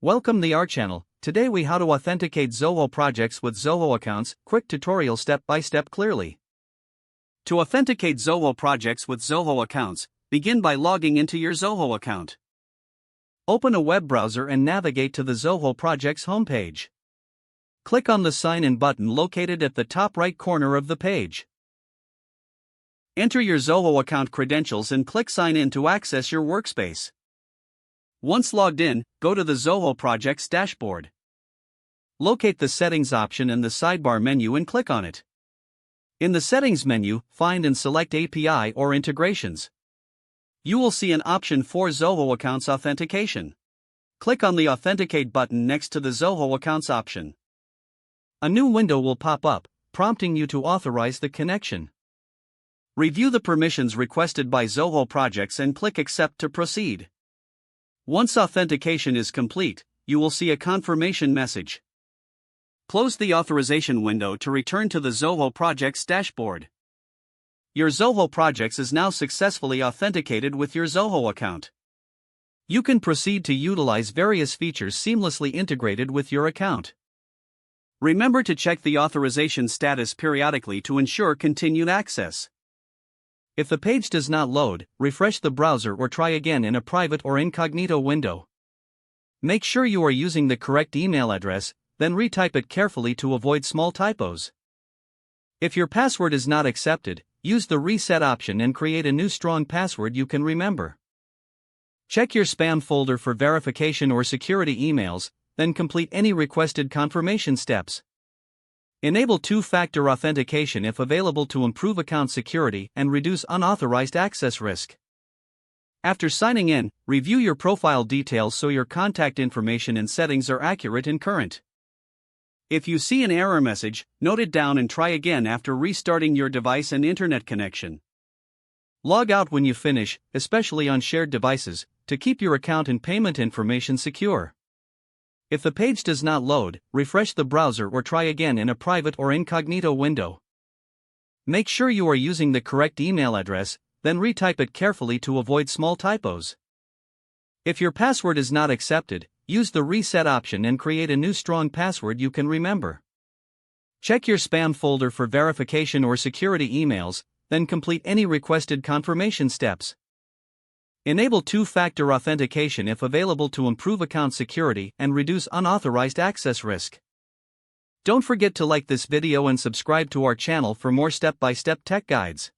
Welcome to our channel. Today we how to authenticate Zoho projects with Zoho Accounts. Quick tutorial step by step clearly. To authenticate Zoho projects with Zoho Accounts, begin by logging into your Zoho account. Open a web browser and navigate to the Zoho Projects homepage. Click on the Sign In button located at the top right corner of the page. Enter your Zoho account credentials and click Sign In to access your workspace. Once logged in, go to the Zoho Projects dashboard. Locate the Settings option in the sidebar menu and click on it. In the Settings menu, find and select API or Integrations. You will see an option for Zoho Accounts authentication. Click on the Authenticate button next to the Zoho Accounts option. A new window will pop up, prompting you to authorize the connection. Review the permissions requested by Zoho Projects and click Accept to proceed. Once authentication is complete, you will see a confirmation message. Close the authorization window to return to the Zoho Projects dashboard. Your Zoho Projects is now successfully authenticated with your Zoho account. You can proceed to utilize various features seamlessly integrated with your account. Remember to check the authorization status periodically to ensure continued access. If the page does not load, refresh the browser or try again in a private or incognito window. Make sure you are using the correct email address, then retype it carefully to avoid small typos. If your password is not accepted, use the Reset option and create a new strong password you can remember. Check your spam folder for verification or security emails, then complete any requested confirmation steps. Enable two-factor authentication if available to improve account security and reduce unauthorized access risk. After signing in, review your profile details so your contact information and settings are accurate and current. If you see an error message, note it down and try again after restarting your device and internet connection. Log out when you finish, especially on shared devices, to keep your account and payment information secure. If the page does not load, refresh the browser or try again in a private or incognito window. Make sure you are using the correct email address, then retype it carefully to avoid small typos. If your password is not accepted, use the Reset option and create a new strong password you can remember. Check your spam folder for verification or security emails, then complete any requested confirmation steps. Enable two-factor authentication if available to improve account security and reduce unauthorized access risk. Don't forget to like this video and subscribe to our channel for more step-by-step tech guides.